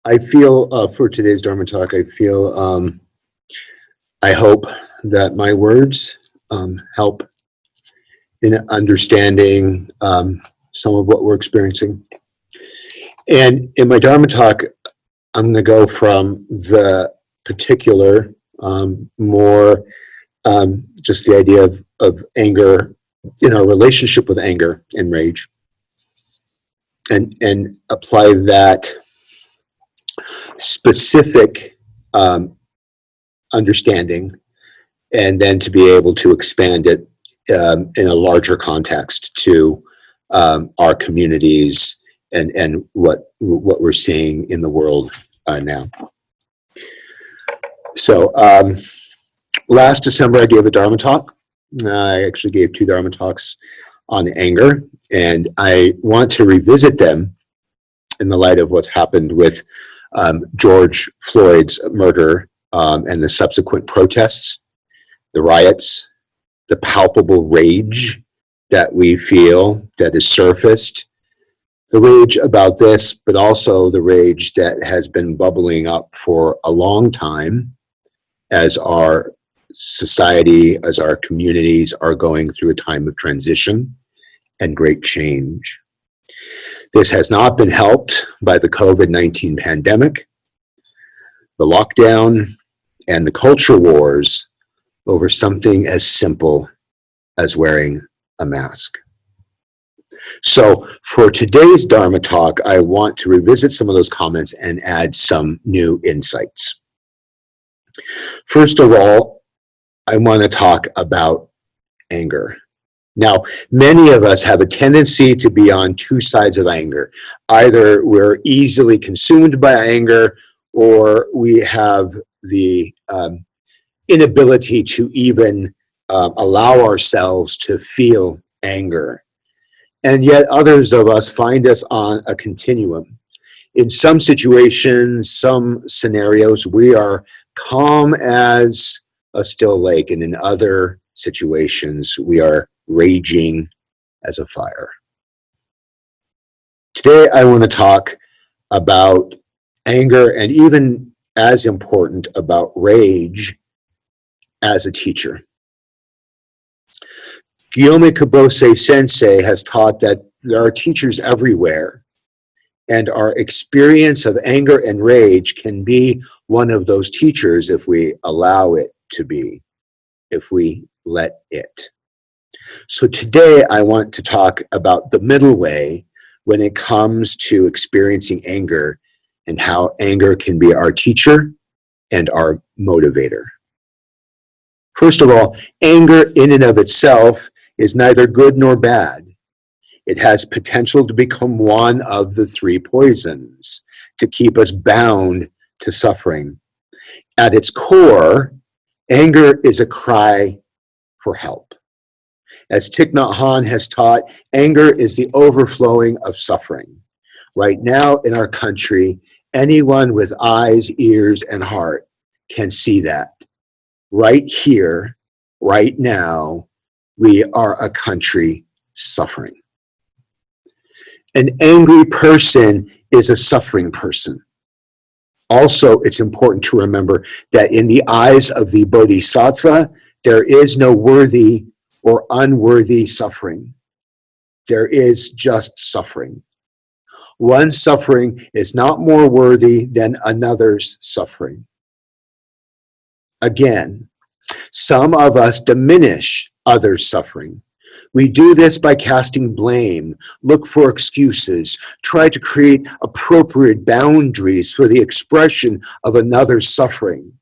I feel for today's Dharma talk, I feel, I hope that my words help in understanding some of what we're experiencing. And in my Dharma talk, I'm going to go from the particular, more just the idea of anger, in our relationship with anger and rage, and apply that specific understanding, and then to be able to expand it in a larger context to our communities and what we're seeing in the world now. So last December, I gave a Dharma talk. I actually gave 2 Dharma talks on anger, and I want to revisit them in the light of what's happened with George Floyd's murder and the subsequent protests, the riots, the palpable rage that we feel that is surfaced, the rage about this, but also the rage that has been bubbling up for a long time as our society, as our communities are going through a time of transition and great change. This has not been helped by the COVID-19 pandemic, the lockdown, and the culture wars over something as simple as wearing a mask. So for today's Dharma talk, I want to revisit some of those comments and add some new insights. First of all, I want to talk about anger. Now, many of us have a tendency to be on 2 sides of anger. Either we're easily consumed by anger, or we have the inability to even allow ourselves to feel anger. And yet others of us find us on a continuum. In some situations, some scenarios, we are calm as a still lake, and in other situations, we are raging as a fire. Today, I want to talk about anger, and even as important, about rage as a teacher. Guillaume Kabose Sensei has taught that there are teachers everywhere, and our experience of anger and rage can be one of those teachers if we allow it to be, if we let it. So today I want to talk about the middle way when it comes to experiencing anger, and how anger can be our teacher and our motivator. First of all, anger in and of itself is neither good nor bad. It has potential to become one of the 3 poisons, to keep us bound to suffering. At its core, anger is a cry for help. As Thich Nhat Hanh has taught, anger is the overflowing of suffering. Right now in our country, anyone with eyes, ears, and heart can see that. Right here, right now, we are a country suffering. An angry person is a suffering person. Also, it's important to remember that in the eyes of the Bodhisattva, there is no worthy or unworthy suffering. There is just suffering. One suffering is not more worthy than another's suffering. Again, some of us diminish others' suffering. We do this by casting blame, look for excuses, try to create appropriate boundaries for the expression of another's suffering.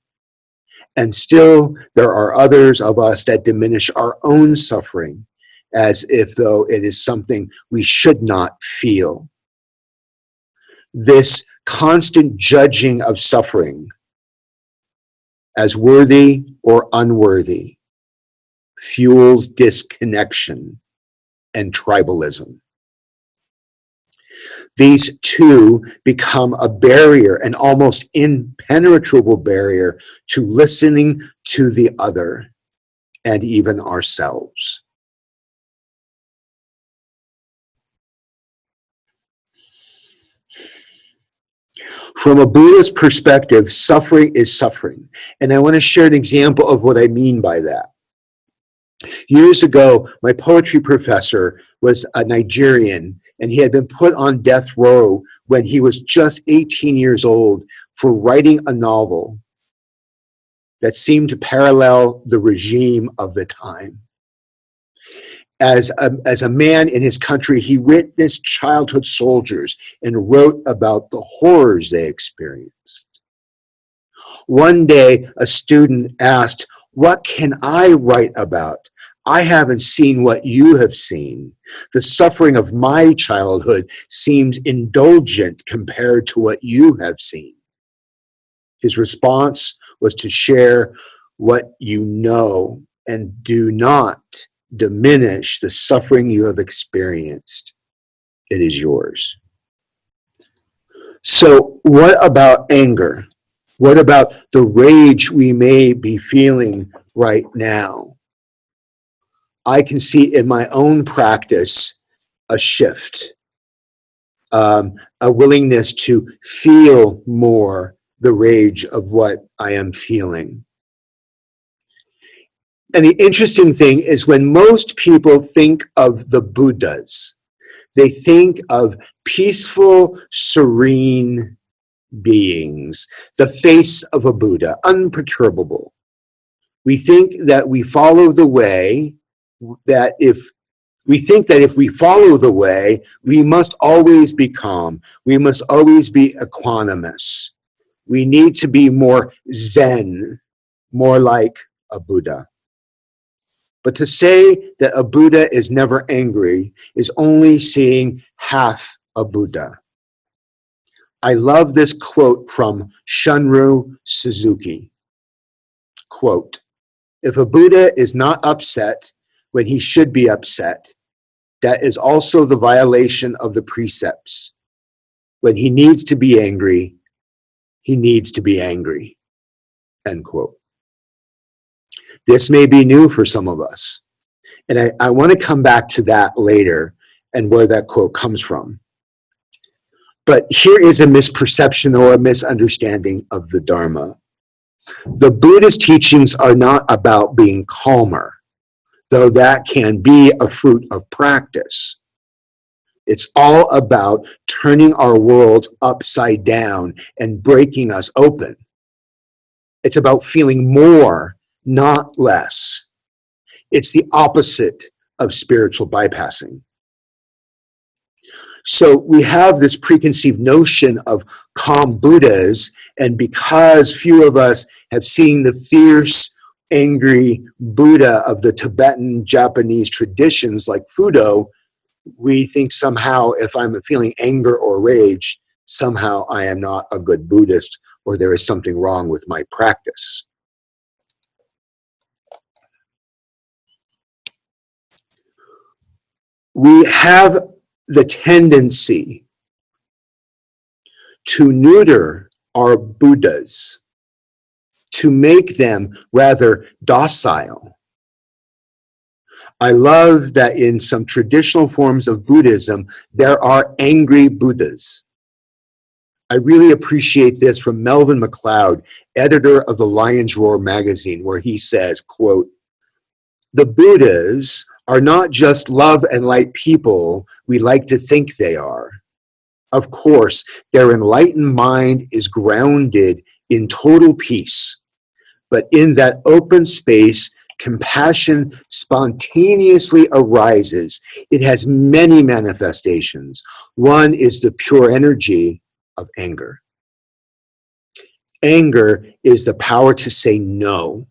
And still, there are others of us that diminish our own suffering, as if though it is something we should not feel. This constant judging of suffering as worthy or unworthy fuels disconnection and tribalism. These 2 become a barrier, an almost impenetrable barrier to listening to the other and even ourselves. From a Buddhist perspective, suffering is suffering. And I want to share an example of what I mean by that. Years ago, my poetry professor was a Nigerian, and he had been put on death row when he was just 18 years old for writing a novel that seemed to parallel the regime of the time. As a man in his country, he witnessed childhood soldiers and wrote about the horrors they experienced. One day, a student asked, "What can I write about? I haven't seen what you have seen. The suffering of my childhood seems indulgent compared to what you have seen." His response was to share what you know and do not diminish the suffering you have experienced. It is yours. So what about anger? What about the rage we may be feeling right now? I can see in my own practice a shift, a willingness to feel more the rage of what I am feeling. And the interesting thing is when most people think of the Buddhas, they think of peaceful, serene beings, the face of a Buddha, unperturbable. We think that we follow the way, that if we follow the way, we must always be calm. We must always be equanimous. We need to be more Zen, more like a Buddha. But to say that a Buddha is never angry is only seeing half a Buddha. I love this quote from Shunryu Suzuki. Quote, "If a Buddha is not upset when he should be upset, that is also the violation of the precepts. When he needs to be angry, he needs to be angry." End quote. This may be new for some of us. And I want to come back to that later and where that quote comes from. But here is a misperception or a misunderstanding of the Dharma. The Buddhist teachings are not about being calmer, though that can be a fruit of practice. It's all about turning our worlds upside down and breaking us open. It's about feeling more, not less. It's the opposite of spiritual bypassing. So we have this preconceived notion of calm Buddhas, and because few of us have seen the fierce, angry Buddha of the Tibetan, Japanese traditions like Fudo, we think somehow if I'm feeling anger or rage, somehow I am not a good Buddhist or there is something wrong with my practice. We have the tendency to neuter our Buddhas, to make them rather docile. I love that in some traditional forms of Buddhism, there are angry Buddhas. I really appreciate this from Melvin MacLeod, editor of the Lion's Roar magazine, where he says, quote, "The Buddhas are not just love and light people we like to think they are. Of course, their enlightened mind is grounded in total peace, but in that open space, compassion spontaneously arises. It has many manifestations. One is the pure energy of anger. Anger is the power to say no.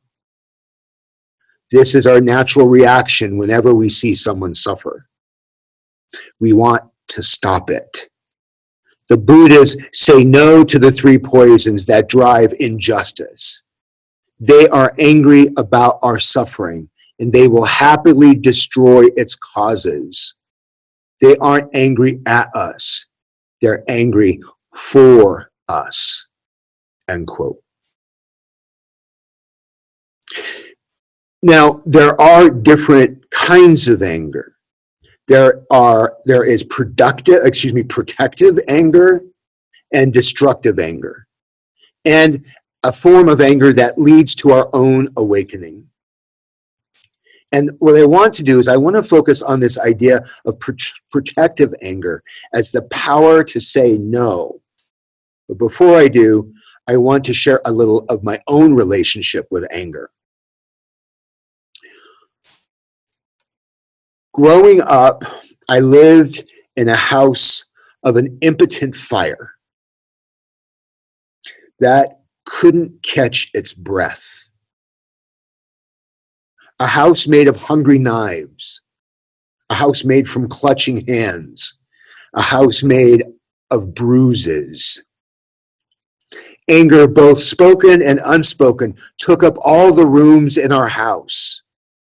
This is our natural reaction whenever we see someone suffer. We want to stop it. The Buddhas say no to the three poisons that drive injustice. They are angry about our suffering, and they will happily destroy its causes. They aren't angry at us. They're angry for us." End quote. Now, there are different kinds of anger. There is protective anger, and destructive anger, and a form of anger that leads to our own awakening. And what I want to do is I want to focus on this idea of protective anger as the power to say no. But before I do, I want to share a little of my own relationship with anger. Growing up, I lived in a house of an impotent fire that couldn't catch its breath. A house made of hungry knives, a house made from clutching hands, a house made of bruises. Anger, both spoken and unspoken, took up all the rooms in our house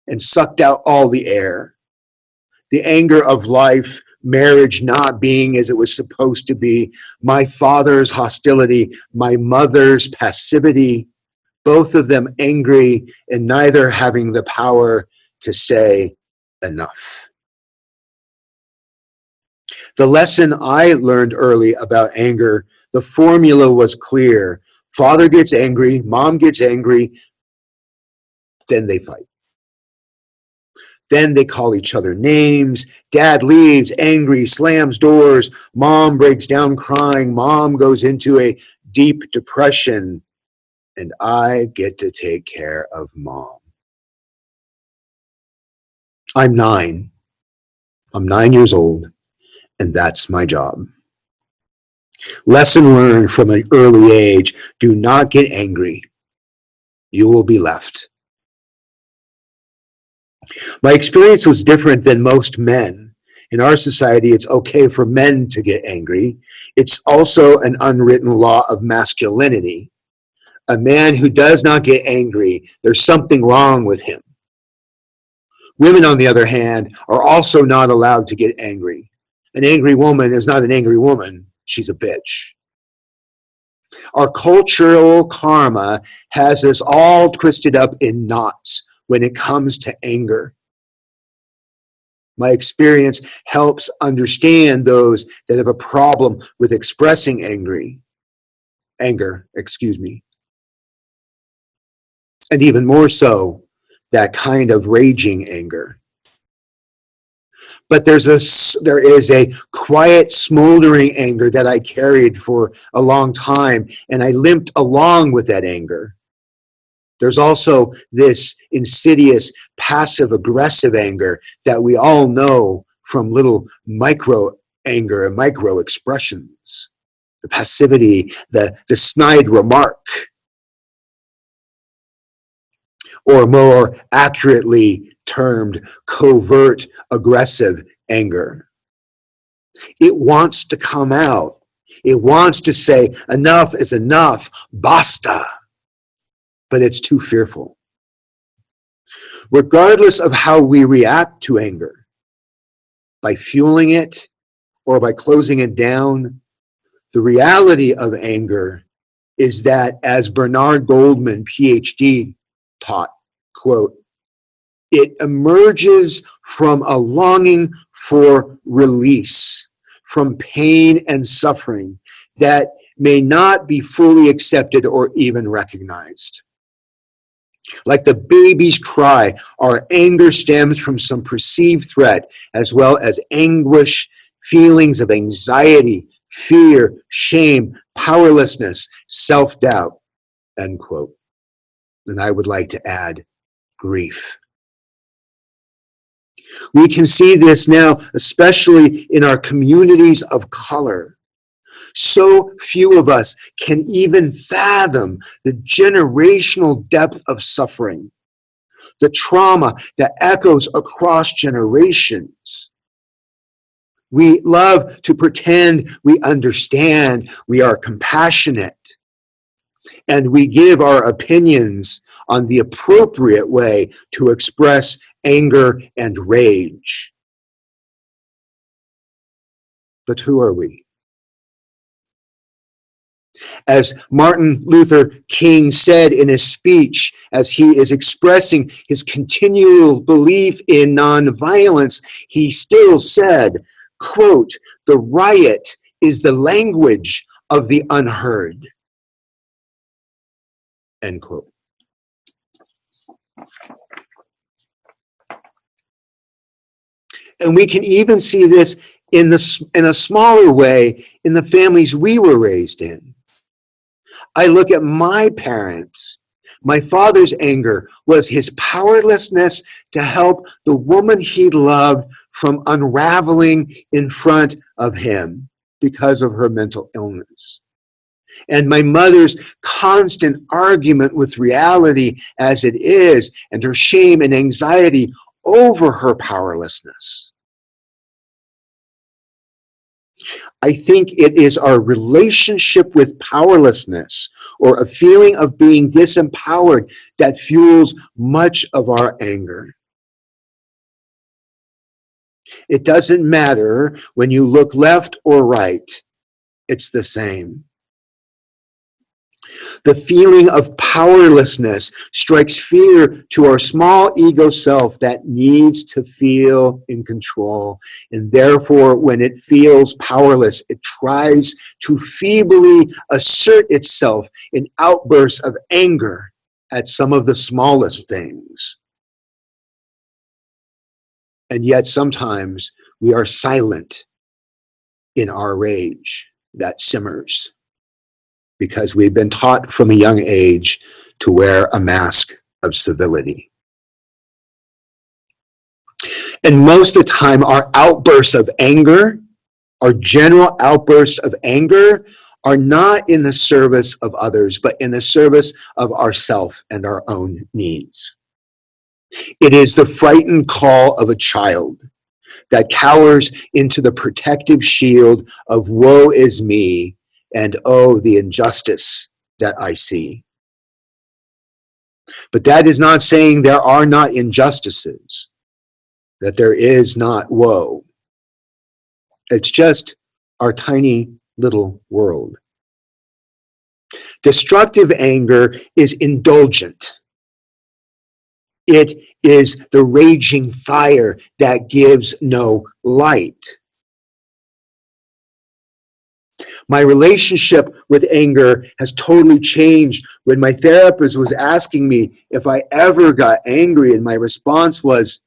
and sucked out all the air. The anger of life, marriage not being as it was supposed to be, my father's hostility, my mother's passivity, both of them angry and neither having the power to say enough. The lesson I learned early about anger, the formula was clear. Father gets angry, mom gets angry, then they fight. Then they call each other names. Dad leaves, angry, slams doors. Mom breaks down crying. Mom goes into a deep depression. And I get to take care of mom. I'm 9. I'm 9 years old, and that's my job. Lesson learned from an early age, do not get angry. You will be left. My experience was different than most men. In our society, it's okay for men to get angry. It's also an unwritten law of masculinity. A man who does not get angry, there's something wrong with him. Women, on the other hand, are also not allowed to get angry. An angry woman is not an angry woman. She's a bitch. Our cultural karma has us all twisted up in knots when it comes to anger. My experience helps understand those that have a problem with expressing anger, and even more so, that kind of raging anger. But there is a quiet, smoldering anger that I carried for a long time, and I limped along with that anger. There's also this insidious, passive-aggressive anger that we all know from little micro anger and micro expressions. The passivity, the snide remark, or more accurately termed covert aggressive anger. It wants to come out. It wants to say, enough is enough, basta. But it's too fearful. Regardless of how we react to anger, by fueling it or by closing it down, the reality of anger is that, as Bernard Goldman, PhD, taught, quote, it emerges from a longing for release, from pain and suffering that may not be fully accepted or even recognized. Like the baby's cry, our anger stems from some perceived threat, as well as anguish, feelings of anxiety, fear, shame, powerlessness, self-doubt, end quote. And I would like to add, grief. We can see this now, especially in our communities of color. So few of us can even fathom the generational depth of suffering, the trauma that echoes across generations. We love to pretend we understand, we are compassionate, and we give our opinions on the appropriate way to express anger and rage. But who are we? As Martin Luther King said in his speech, as he is expressing his continual belief in nonviolence, he still said, quote, "The riot is the language of the unheard. End quote. And we can even see this in a smaller way in the families we were raised in. I look at my parents. My father's anger was his powerlessness to help the woman he loved from unraveling in front of him because of her mental illness. And my mother's constant argument with reality as it is, and her shame and anxiety over her powerlessness. I think it is our relationship with powerlessness or a feeling of being disempowered that fuels much of our anger. It doesn't matter when you look left or right, it's the same. The feeling of powerlessness strikes fear to our small ego self that needs to feel in control. And therefore, when it feels powerless, it tries to feebly assert itself in outbursts of anger at some of the smallest things. And yet sometimes we are silent in our rage that simmers, because we've been taught from a young age to wear a mask of civility. And most of the time, our outbursts of anger, our general outbursts of anger, are not in the service of others, but in the service of ourself and our own needs. It is the frightened call of a child that cowers into the protective shield of woe is me, and oh, the injustice that I see. But that is not saying there are not injustices, that there is not woe. It's just our tiny little world. Destructive anger is indulgent. It is the raging fire that gives no light. My relationship with anger has totally changed when my therapist was asking me if I ever got angry, and my response was,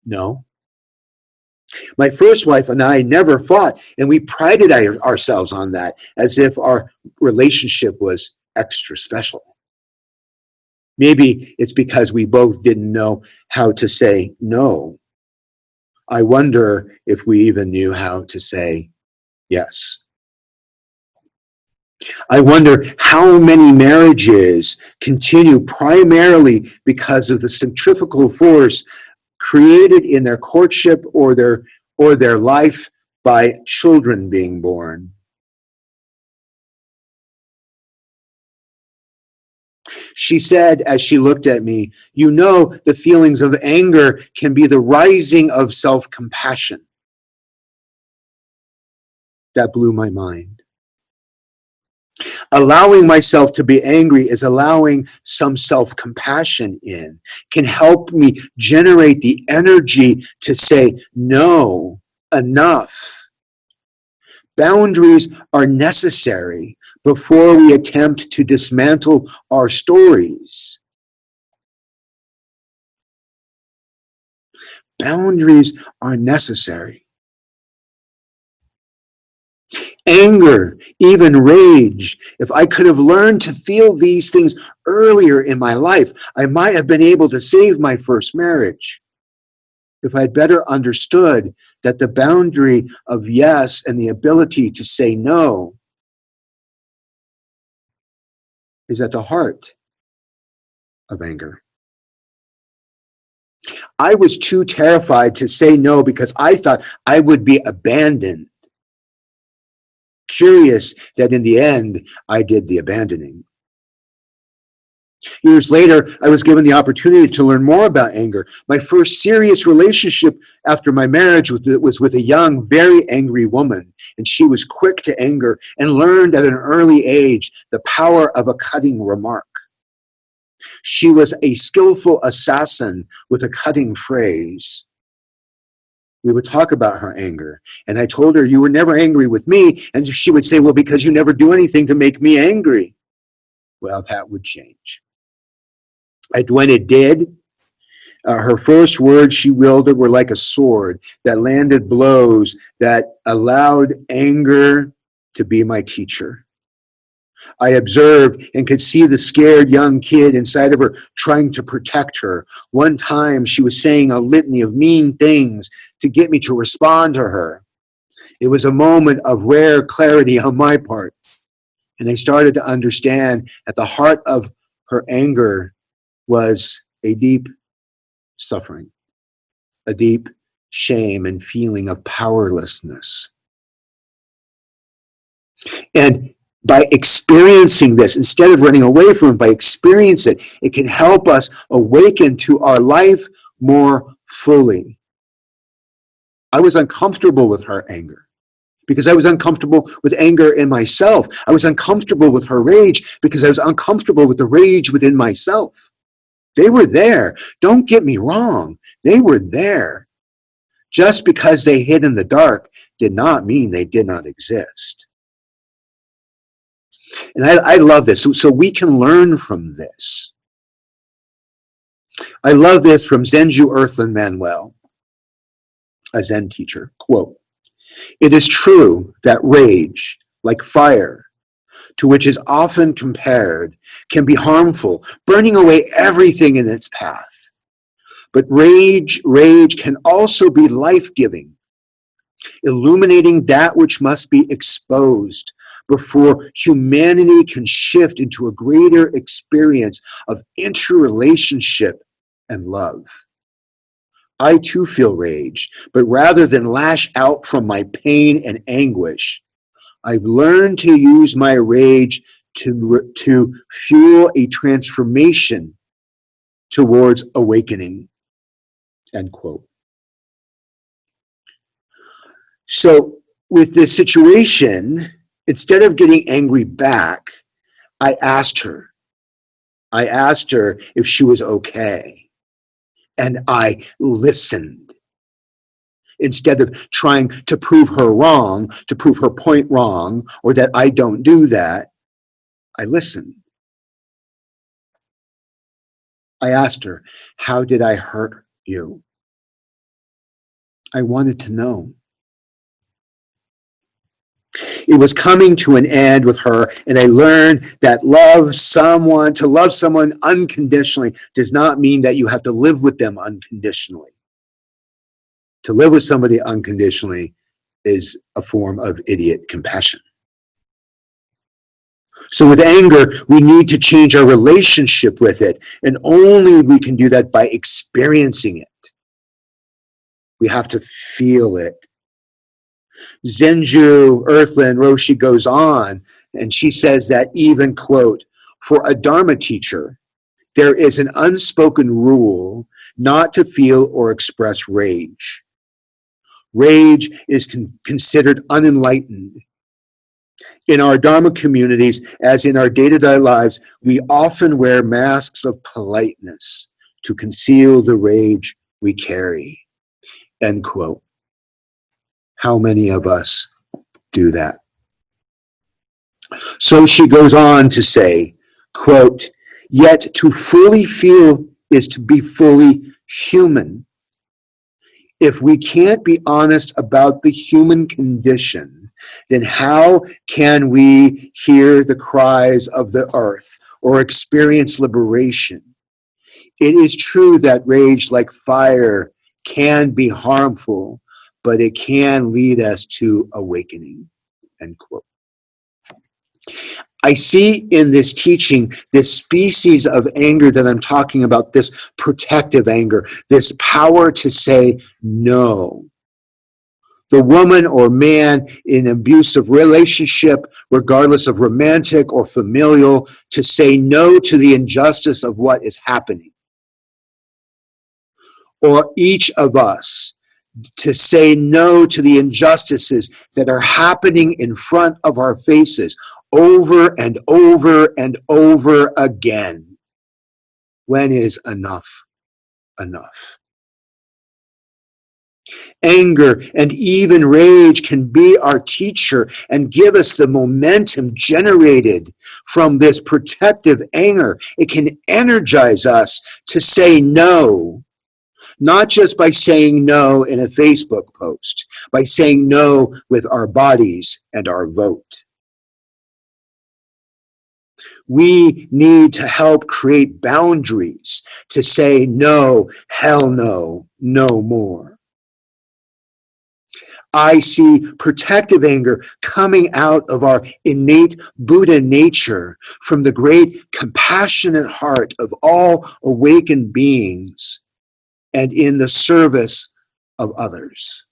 no. My first wife and I never fought, and we prided ourselves on that, as if our relationship was extra special. Maybe it's because we both didn't know how to say no. I wonder if we even knew how to say yes. I wonder how many marriages continue primarily because of the centrifugal force created in their courtship or their life by children being born. She said, as she looked at me, you know, the feelings of anger can be the rising of self-compassion. That blew my mind. Allowing myself to be angry is allowing some self-compassion in, can help me generate the energy to say, no, enough. Boundaries are necessary before we attempt to dismantle our stories. Boundaries are necessary. Anger, even rage. If I could have learned to feel these things earlier in my life, I might have been able to save my first marriage. If I'd better understood that the boundary of yes and the ability to say no is at the heart of anger. I was too terrified to say no because I thought I would be abandoned. Curious that in the end, I did the abandoning. Years later, I was given the opportunity to learn more about anger. My first serious relationship after my marriage was with a young, very angry woman, and she was quick to anger and learned at an early age the power of a cutting remark. She was a skillful assassin with a cutting phrase. we would talk about her anger. And I told her, you were never angry with me. And she would say, well, because you never do anything to make me angry. Well, that would change. And when it did, her first words she wielded were like a sword that landed blows that allowed anger to be my teacher. I observed and could see the scared young kid inside of her trying to protect her. One time she was saying a litany of mean things to get me to respond to her. It was a moment of rare clarity on my part. And I started to understand at the heart of her anger was a deep suffering, a deep shame and feeling of powerlessness. And by experiencing this, instead of running away from it, by experiencing it, it can help us awaken to our life more fully. I was uncomfortable with her anger because I was uncomfortable with anger in myself. I was uncomfortable with her rage because I was uncomfortable with the rage within myself. They were there. Don't get me wrong. They were there. Just because they hid in the dark did not mean they did not exist. And I love this. So we can learn from this. I love this from Zenju Earthland Manuel, a Zen teacher. Quote, "It is true that rage, like fire, to which is often compared, can be harmful, burning away everything in its path. But rage can also be life-giving, illuminating that which must be exposed before humanity can shift into a greater experience of interrelationship and love. I too feel rage, but rather than lash out from my pain and anguish, I've learned to use my rage to fuel a transformation towards awakening." End quote. So with this situation, instead of getting angry back, I asked her if she was okay. And I listened. Instead of trying to prove her wrong, to prove her point wrong, or that I don't do that, I listened. I asked her, how did I hurt you? I wanted to know. It was coming to an end with her, and I learned that to love someone unconditionally does not mean that you have to live with them unconditionally. To live with somebody unconditionally is a form of idiot compassion. So with anger, we need to change our relationship with it, and only we can do that by experiencing it. We have to feel it. Zenju Earthland Roshi goes on, and she says that even, quote, "For a Dharma teacher, there is an unspoken rule not to feel or express rage. Rage is considered unenlightened. In our Dharma communities, as in our day-to-day lives, we often wear masks of politeness to conceal the rage we carry." End quote. How many of us do that? So she goes on to say, quote, "Yet to fully feel is to be fully human. If we can't be honest about the human condition, then how can we hear the cries of the earth or experience liberation? It is true that rage like fire can be harmful, but it can lead us to awakening." End quote. I see in this teaching this species of anger that I'm talking about, this protective anger, this power to say no. The woman or man in abusive relationship, regardless of romantic or familial, to say no to the injustice of what is happening. Or each of us to say no to the injustices that are happening in front of our faces over and over and over again. When is enough enough? Anger and even rage can be our teacher and give us the momentum generated from this protective anger. It can energize us to say no, not just by saying no in a Facebook post, by saying no with our bodies and our vote. We need to help create boundaries to say no, hell no, no more. I see protective anger coming out of our innate Buddha nature from the great compassionate heart of all awakened beings and in the service of others.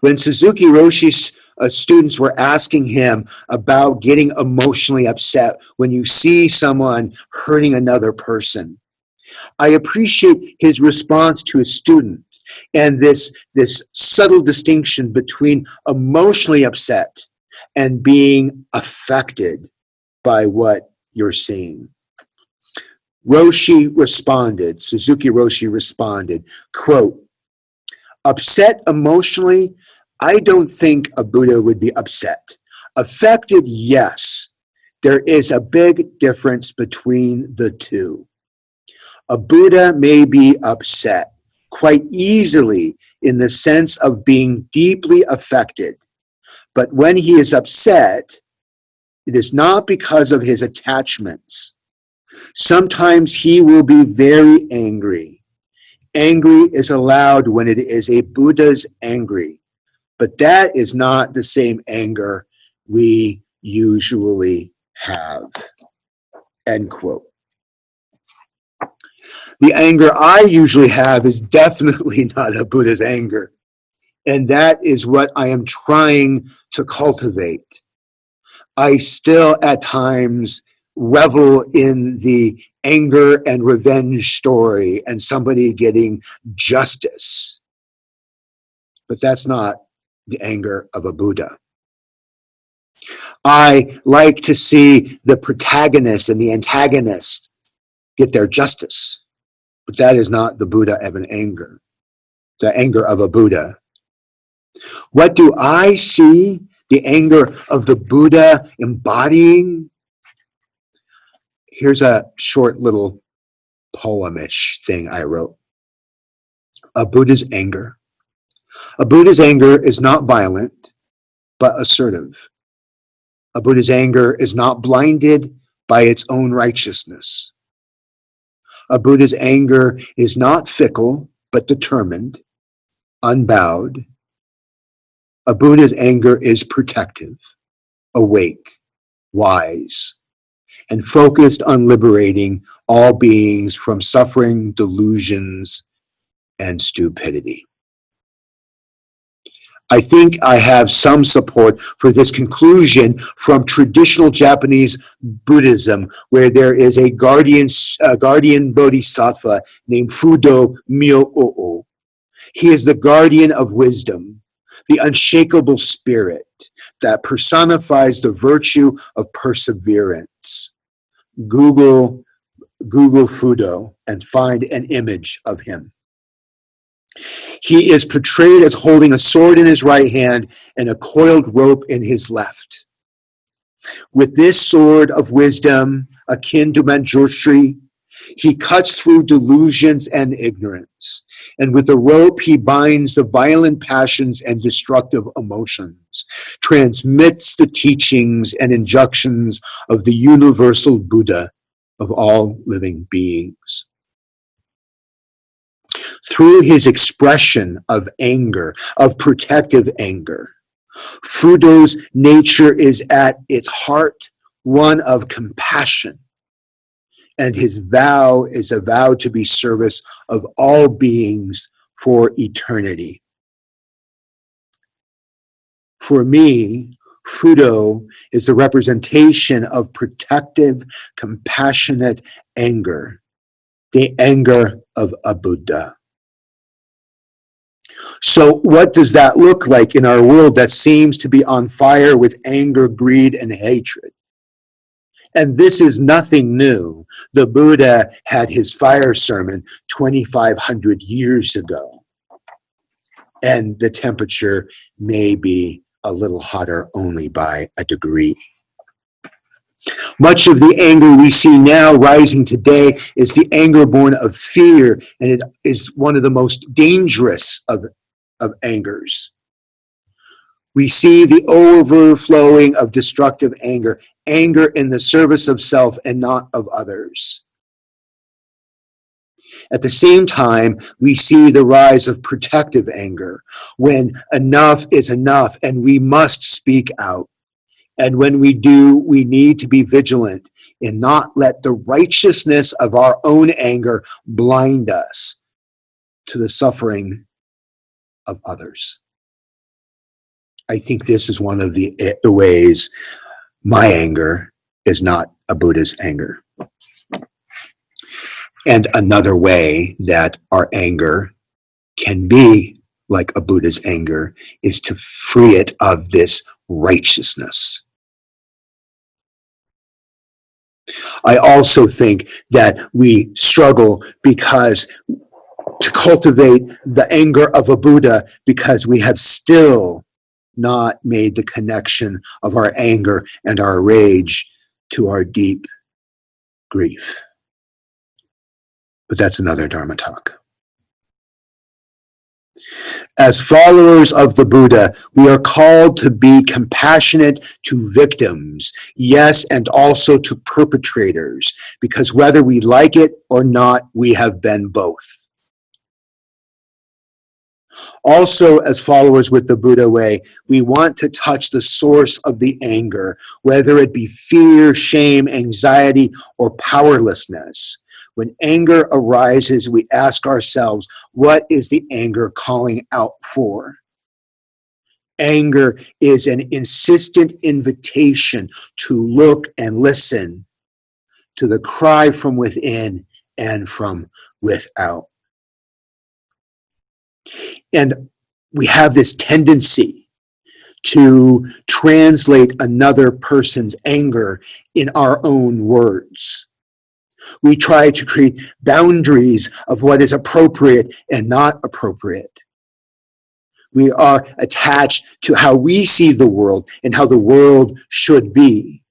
When Suzuki Roshi's students were asking him about getting emotionally upset when you see someone hurting another person, I appreciate his response to his student and this subtle distinction between emotionally upset and being affected by what you're seeing. Suzuki Roshi responded, quote, "Upset emotionally, I don't think a Buddha would be upset. Affected, yes. There is a big difference between the two. A Buddha may be upset quite easily in the sense of being deeply affected. But when he is upset, it is not because of his attachments. Sometimes he will be very angry. Angry is allowed when it is a Buddha's angry, but that is not the same anger we usually have." End quote. The anger I usually have is definitely not a Buddha's anger. And that is what I am trying to cultivate. I still at times revel in the anger and revenge story and somebody getting justice. But that's not the anger of a Buddha. I like to see the protagonist and the antagonist get their justice. But that is not the Buddha of an anger, the anger of a Buddha. What do I see the anger of the Buddha embodying? Here's a short little poemish thing I wrote. A Buddha's anger. A Buddha's anger is not violent, but assertive. A Buddha's anger is not blinded by its own righteousness. A Buddha's anger is not fickle, but determined, unbowed. A Buddha's anger is protective, awake, wise, and focused on liberating all beings from suffering, delusions, and stupidity. I think I have some support for this conclusion from traditional Japanese Buddhism, where there is a guardian bodhisattva named Fudo Myo-o. He is the guardian of wisdom, the unshakable spirit that personifies the virtue of perseverance. Google Fudo and find an image of him. He is portrayed as holding a sword in his right hand and a coiled rope in his left. With this sword of wisdom, akin to Manjushri, he cuts through delusions and ignorance. And with the rope, he binds the violent passions and destructive emotions, transmits the teachings and injunctions of the universal Buddha of all living beings. Through his expression of anger, of protective anger, Fudo's nature is at its heart one of compassion, and his vow is a vow to be service of all beings for eternity. For me, Fudo is the representation of protective, compassionate anger, the anger of a Buddha. So what does that look like in our world that seems to be on fire with anger, greed, and hatred? And this is nothing new. The Buddha had his fire sermon 2,500 years ago. And the temperature may be a little hotter only by a degree. Much of the anger we see now rising today is the anger born of fear, and it is one of the most dangerous of angers. We see the overflowing of destructive anger, anger in the service of self and not of others. At the same time, we see the rise of protective anger, when enough is enough and we must speak out. And when we do, we need to be vigilant and not let the righteousness of our own anger blind us to the suffering of others. I think this is one of the ways my anger is not a Buddha's anger. And another way that our anger can be like a Buddha's anger is to free it of this righteousness. I also think that we struggle because to cultivate the anger of a Buddha because we have still not made the connection of our anger and our rage to our deep grief. But that's another Dharma talk. As followers of the Buddha, we are called to be compassionate to victims, yes, and also to perpetrators, because whether we like it or not, we have been both. Also, as followers with the Buddha way, we want to touch the source of the anger, whether it be fear, shame, anxiety, or powerlessness. When anger arises, we ask ourselves, what is the anger calling out for? Anger is an insistent invitation to look and listen to the cry from within and from without. And we have this tendency to translate another person's anger in our own words. We try to create boundaries of what is appropriate and not appropriate. We are attached to how we see the world and how the world should be.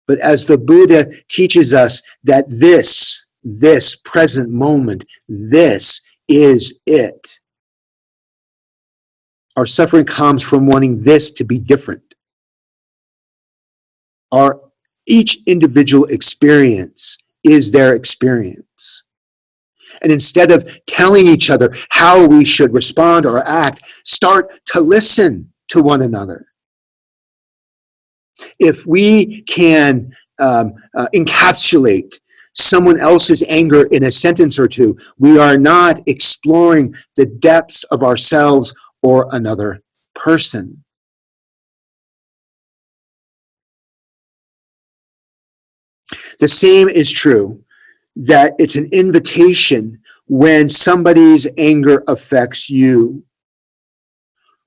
But as the Buddha teaches us that this present moment, this is it. Our suffering comes from wanting this to be different. Each individual experience is their experience. And instead of telling each other how we should respond or act, start to listen to one another. If we can encapsulate someone else's anger in a sentence or two, we are not exploring the depths of ourselves or another person. The same is true that it's an invitation when somebody's anger affects you.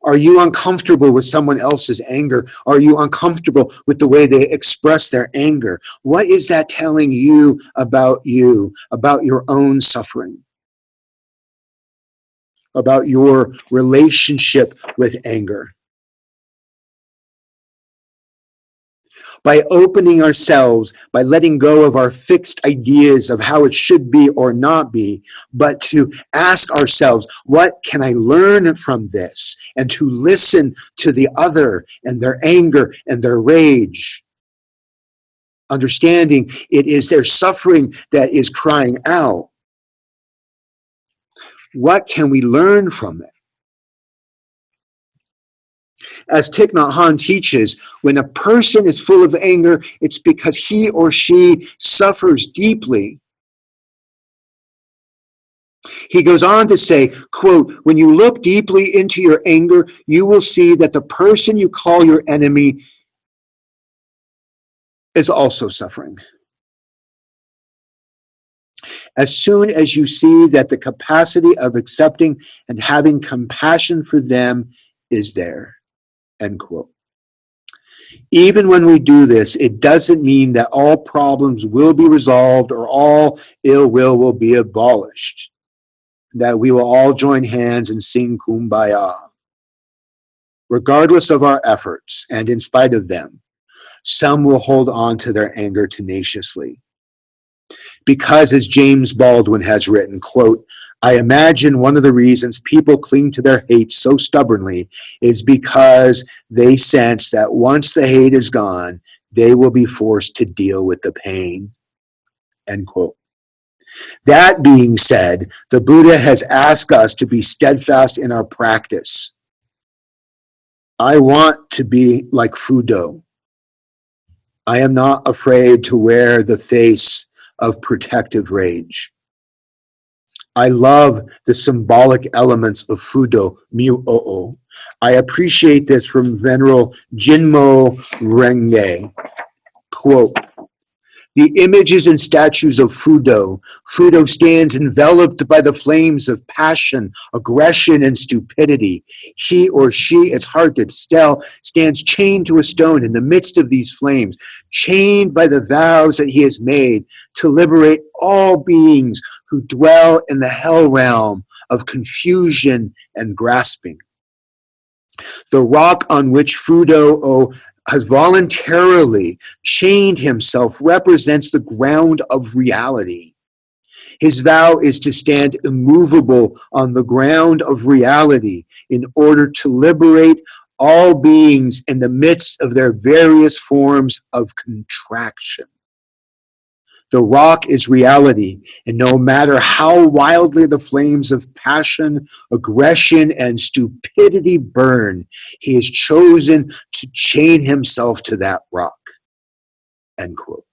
Are you uncomfortable with someone else's anger? Are you uncomfortable with the way they express their anger? What is that telling you, about your own suffering, about your relationship with anger? By opening ourselves, by letting go of our fixed ideas of how it should be or not be, but to ask ourselves, what can I learn from this? And to listen to the other and their anger and their rage. Understanding it is their suffering that is crying out. What can we learn from it? As Thich Nhat Hanh teaches, when a person is full of anger, it's because he or she suffers deeply. He goes on to say, quote, when you look deeply into your anger, you will see that the person you call your enemy is also suffering. As soon as you see that the capacity of accepting and having compassion for them is there. End quote. Even when we do this, it doesn't mean that all problems will be resolved or all ill will be abolished, that we will all join hands and sing Kumbaya. Regardless of our efforts and in spite of them, some will hold on to their anger tenaciously. Because, as James Baldwin has written, quote, I imagine one of the reasons people cling to their hate so stubbornly is because they sense that once the hate is gone, they will be forced to deal with the pain. End quote. That being said, the Buddha has asked us to be steadfast in our practice. I want to be like Fudo. I am not afraid to wear the face of protective rage. I love the symbolic elements of Fudo, Mu-o-o. I appreciate this from Venerable Jinmo Renge. Quote, the images and statues of Fudo. Fudo stands enveloped by the flames of passion, aggression, and stupidity. He or she, it's hard to tell, stands chained to a stone in the midst of these flames, chained by the vows that he has made to liberate all beings who dwell in the hell realm of confusion and grasping. The rock on which Fudo has voluntarily chained himself represents the ground of reality. His vow is to stand immovable on the ground of reality in order to liberate all beings in the midst of their various forms of contraction. The rock is reality, and no matter how wildly the flames of passion, aggression, and stupidity burn, he has chosen to chain himself to that rock. End quote.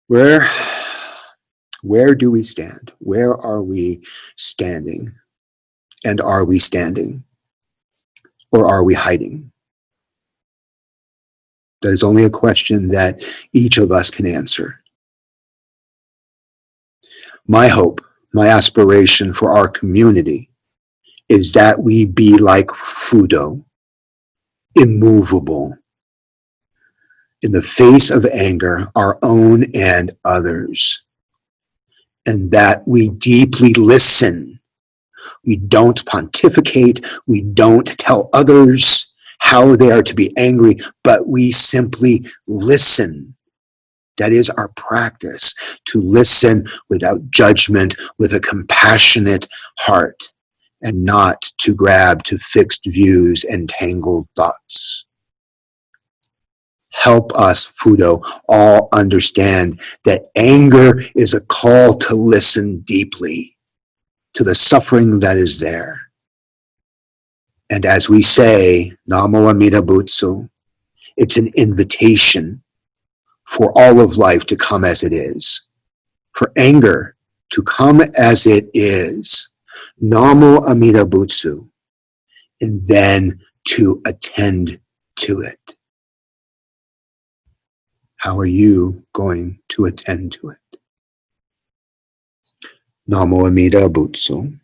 Where do we stand? Where are we standing? And are we standing? Or are we hiding? That is only a question that each of us can answer. My hope, my aspiration for our community is that we be like Fudo, immovable, in the face of anger, our own and others, and that we deeply listen. We don't pontificate, we don't tell others how they are to be angry, but we simply listen. That is our practice, to listen without judgment, with a compassionate heart, and not to grab to fixed views and tangled thoughts. Help us, Fudo, all understand that anger is a call to listen deeply to the suffering that is there. And as we say, Namo Amida Butsu, it's an invitation for all of life to come as it is, for anger to come as it is, Namo Amida Butsu, and then to attend to it. How are you going to attend to it? Namo Amida Butsu.